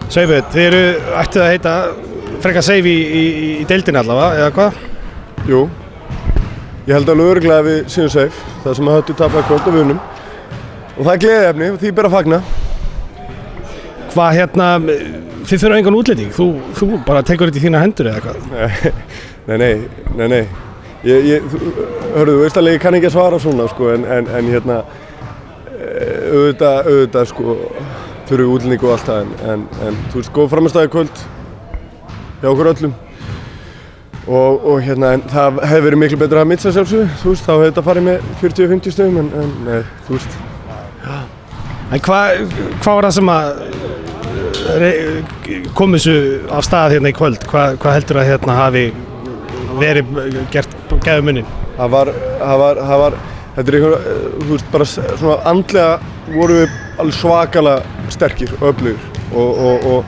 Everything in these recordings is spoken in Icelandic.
Sveipur, þið ættu að heita frekar safe í deildinni allavega, eða hvað? Jú, ég held alveg örugglega að við séum safe, það sem að höfðu tapað kvöld og við unnum. Og það er gleðiefni og því ber að fagna. Hvað þið þurfa engan útlending, þú bara tekur þetta í þína hendur eða hvað? Nei. Hörðu, þú veist alveg, ég kann ekki að svara svona, sko, en auðvitað, sko, þurfum við útlending og allt það, en þú veist, góð framistæði kvöld hjá okkur öllum. Og en það hefði verið miklu betur að mitsa sjálfsögðu, þú veist, þá hefði þetta farið með 40-50 stöðum, en nei, þú veist. En hvað var það sem að kom þessu af stað hérna í kvöld? Hvað heldur að hafi verið gert gæfumuninn? Það var, þetta er einhver, þú veist, bara svona andlega vorum við alveg svakalega sterkir og öflugir og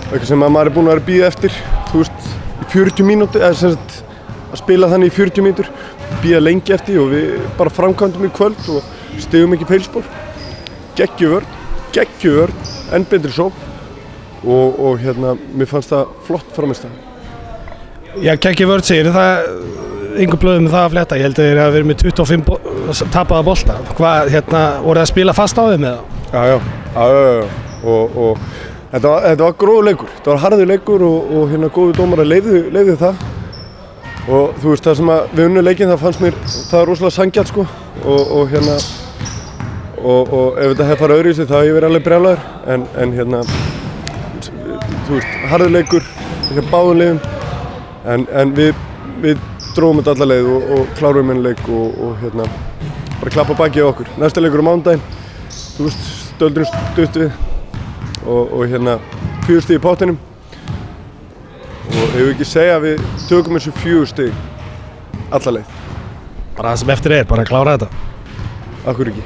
eitthvað sem að maður er búinn að vera að bíða eftir, þú veist, í 40 mínútur, eða sem sagt að spila þannig í 40 mínútur, bíða lengi eftir og við bara framkvæmdum í kvöld og stigum ekki feilspor. Geggjuð vörn, enn betri sókn og mér fannst það flott framistæða. Já, geggjuð vörn segir það, engu blöðum með það að fletta. Ég held að þeir hafa verið með 25 tapaða bolta. Hvað, voru það að spila fast á þeim eða? Já. Og þetta var gróður leikur, þetta var harður leikur og góðu dómarar leyfðu það. Og þú veist, það sem að við unnum leikinn, það fannst mér, það var rosalega sanngjarnt, sko. Og ef þetta hefði farið öðruvísi þá hefði ég verið alveg brjálaður en þú veist, harður leikur hjá báðum liðum en við dróðum þetta alla leið og kláruðum einn leik og bara klappa bakið á okkur. Næsta leikur á mánudaginn, þú veist, stöldurinn stutt við og 4 stig í pottinum og ef við ekki segja að við tökum þessu 4 stig alla leið. Bara það sem eftir bara að klára þetta. Akkur ekki.